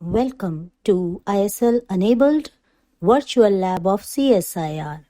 Welcome to ISL-enabled Virtual Lab of CSIR.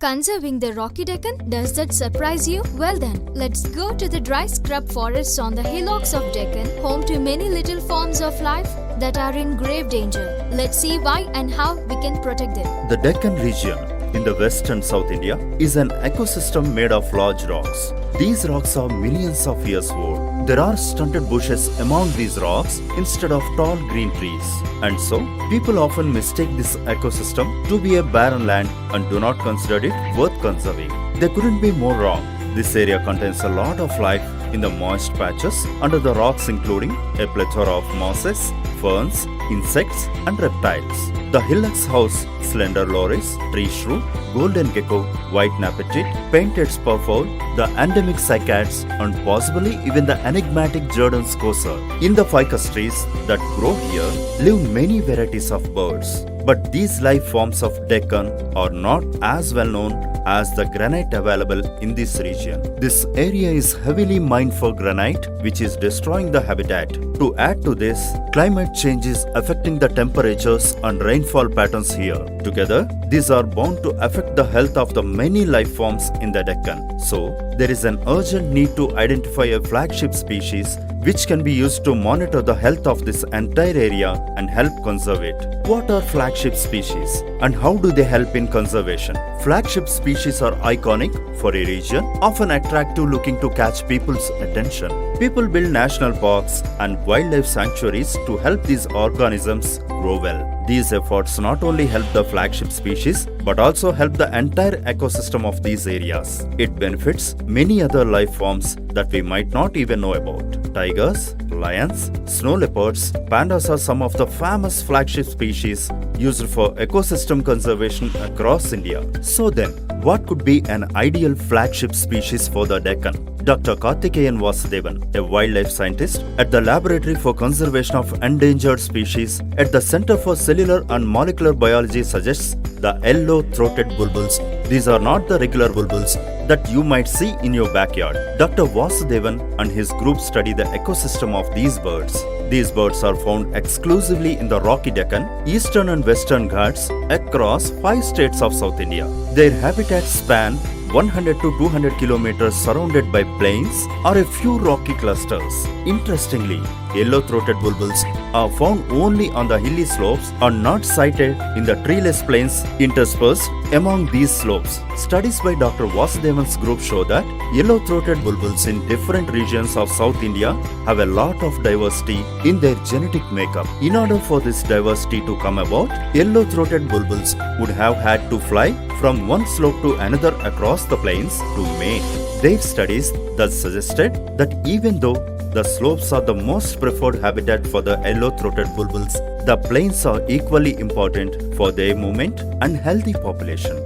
Conserving the Rocky Deccan? Does that surprise you? Well then, let's go to the dry scrub forests on the hillocks of Deccan, home to many little forms of life that are in grave danger. Let's see why and how we can protect them. The Deccan region in the west and south India is an ecosystem made of large rocks. These rocks are millions of years old. There are stunted bushes among these rocks instead of tall green trees. And so, people often mistake this ecosystem to be a barren land and do not consider it worth conserving. They couldn't be more wrong. This area contains a lot of life in the moist patches under the rocks, including a plethora of mosses, ferns, insects and reptiles. The hillocks house slender loris, tree shrew, golden gecko, white napetit, painted spurfowl, the endemic cycads and possibly even the enigmatic Jordan's courser. In the ficus trees that grow here live many varieties of birds. But these life forms of Deccan are not as well known as the granite available in this region. This area is heavily mined for granite, which is destroying the habitat. To add to this, climate change is affecting the temperatures and rainfall patterns here. Together, these are bound to affect the health of the many life forms in the Deccan. So, there is an urgent need to identify a flagship species which can be used to monitor the health of this entire area and help conserve it. What are flagship species and how do they help in conservation? Flagship species are iconic for a region, often attractive, looking to catch people's attention. People build national parks and wildlife sanctuaries to help these organisms grow well. These efforts not only help the flagship species but also help the entire ecosystem of these areas. It benefits many other life forms that we might not even know about. Tigers, lions, snow leopards, pandas are some of the famous flagship species used for ecosystem conservation across India. So then, what could be an ideal flagship species for the Deccan? Dr. Karthikeyan Vasudevan, a wildlife scientist at the Laboratory for Conservation of Endangered Species at the Center for Cellular and Molecular Biology, suggests the yellow-throated bulbuls. These are not the regular bulbuls that you might see in your backyard. Dr. Vasudevan and his group study the ecosystem of these birds. These birds are found exclusively in the Rocky Deccan, Eastern and Western Ghats across 5 states of South India. Their habitats span 100 to 200 kilometers surrounded by plains or a few rocky clusters. Interestingly, yellow-throated bulbuls are found only on the hilly slopes and not sighted in the treeless plains interspersed among these slopes. Studies by Dr. Vasudevan's group show that yellow-throated bulbuls in different regions of South India have a lot of diversity in their genetic makeup. In order for this diversity to come about, yellow-throated bulbuls would have had to fly from one slope to another across the plains to mate. Their studies thus suggested that even though the slopes are the most preferred habitat for the yellow-throated bulbuls, the plains are equally important for their movement and healthy population.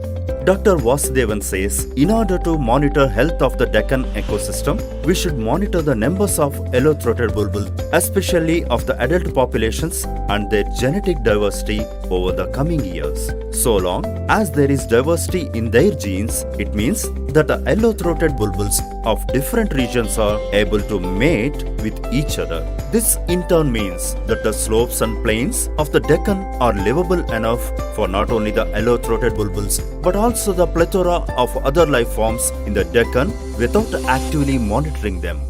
Dr. Vasudevan says, in order to monitor health of the Deccan ecosystem, we should monitor the numbers of yellow-throated bulbuls, especially of the adult populations and their genetic diversity over the coming years. So long as there is diversity in their genes, it means that the yellow-throated bulbuls of different regions are able to mate with each other. This in turn means that the slopes and plains of the Deccan are livable enough for not only the yellow-throated bulbuls but also the plethora of other life forms in the Deccan without actively monitoring them.